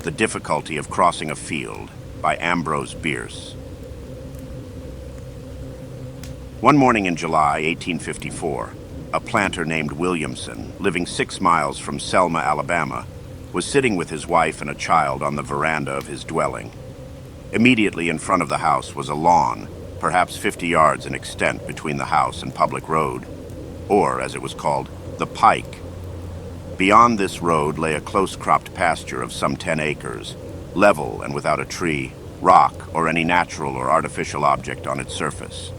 The Difficulty of Crossing a Field by Ambrose Bierce. One morning in July 1854, a planter named Williamson, living 6 miles from Selma, Alabama, was sitting with his wife and a child on the veranda of his dwelling. Immediately in front of the house was a lawn, perhaps 50 yards in extent between the house and public road, or, as it was called, the pike. Beyond this road lay a close-cropped pasture of some 10 acres, level and without a tree, rock, or any natural or artificial object on its surface.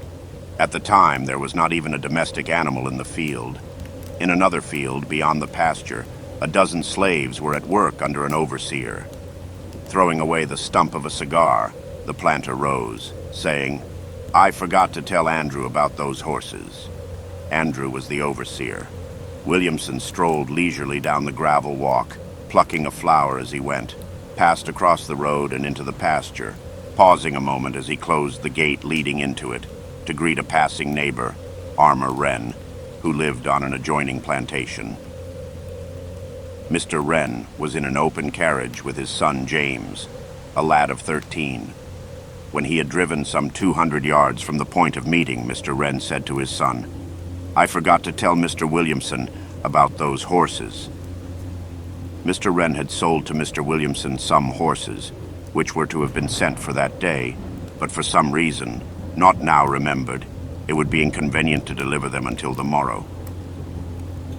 At the time, there was not even a domestic animal in the field. In another field, beyond the pasture, a dozen slaves were at work under an overseer. Throwing away the stump of a cigar, the planter rose, saying, "I forgot to tell Andrew about those horses." Andrew was the overseer. Williamson strolled leisurely down the gravel walk, plucking a flower as he went, passed across the road and into the pasture, pausing a moment as he closed the gate leading into it to greet a passing neighbor, Armour Wren, who lived on an adjoining plantation. Mr. Wren was in an open carriage with his son James, a lad of 13. When he had driven some 200 yards from the point of meeting, Mr. Wren said to his son, "I forgot to tell Mr. Williamson about those horses." Mr. Wren had sold to Mr. Williamson some horses, which were to have been sent for that day, but for some reason, not now remembered, it would be inconvenient to deliver them until the morrow.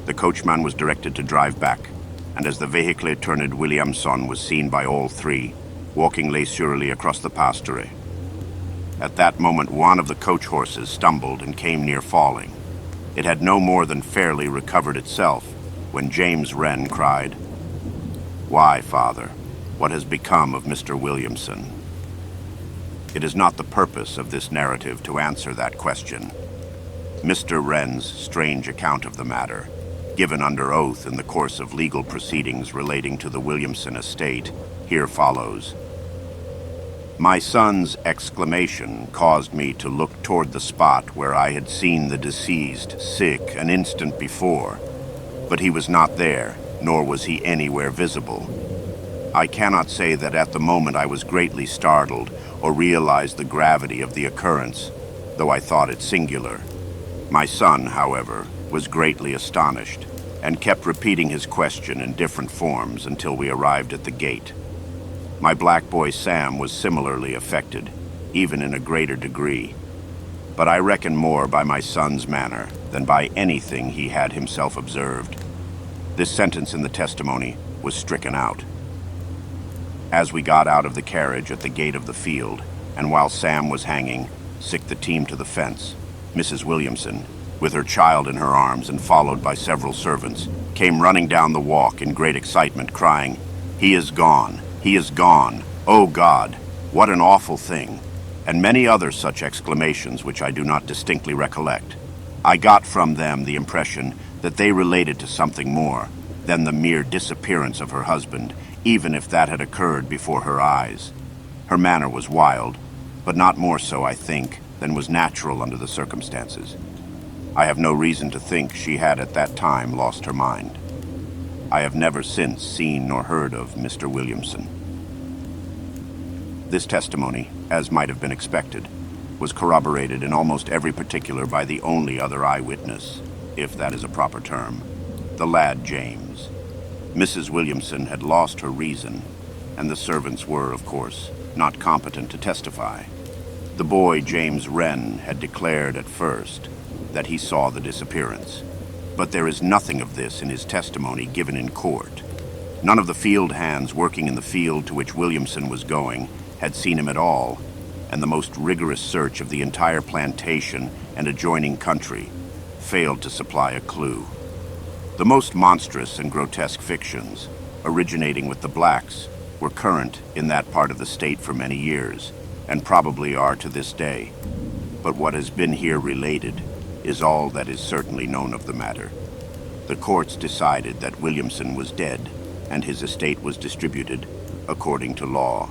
The coachman was directed to drive back, and as the vehicle turned, Williamson was seen by all three, walking leisurely across the pasture. At that moment, one of the coach horses stumbled and came near falling. It had no more than fairly recovered itself when James Wren cried, "Why, father, what has become of Mr. Williamson?" It is not the purpose of this narrative to answer that question. Mr. Wren's strange account of the matter, given under oath in the course of legal proceedings relating to the Williamson estate, here follows. My son's exclamation caused me to look toward the spot where I had seen the deceased sick an instant before, but he was not there, nor was he anywhere visible. I cannot say that at the moment I was greatly startled or realized the gravity of the occurrence, though I thought it singular. My son, however, was greatly astonished and kept repeating his question in different forms until we arrived at the gate. My black boy Sam was similarly affected, even in a greater degree, but I reckon more by my son's manner than by anything he had himself observed. This sentence in the testimony was stricken out. As we got out of the carriage at the gate of the field, and while Sam was hanging, sick the team to the fence, Mrs. Williamson, with her child in her arms and followed by several servants, came running down the walk in great excitement, crying, "He is gone! He is gone! Oh God, what an awful thing!" and many other such exclamations which I do not distinctly recollect. I got from them the impression that they related to something more than the mere disappearance of her husband, even if that had occurred before her eyes. Her manner was wild, but not more so, I think, than was natural under the circumstances. I have no reason to think she had at that time lost her mind. I have never since seen nor heard of Mr. Williamson. This testimony, as might have been expected, was corroborated in almost every particular by the only other eyewitness, if that is a proper term, the lad James. Mrs. Williamson had lost her reason, and the servants were, of course, not competent to testify. The boy, James Wren, had declared at first that he saw the disappearance, but there is nothing of this in his testimony given in court. None of the field hands working in the field to which Williamson was going had seen him at all, and the most rigorous search of the entire plantation and adjoining country failed to supply a clue. The most monstrous and grotesque fictions, originating with the blacks, were current in that part of the state for many years, and probably are to this day. But what has been here related is all that is certainly known of the matter. The courts decided that Williamson was dead, and his estate was distributed according to law.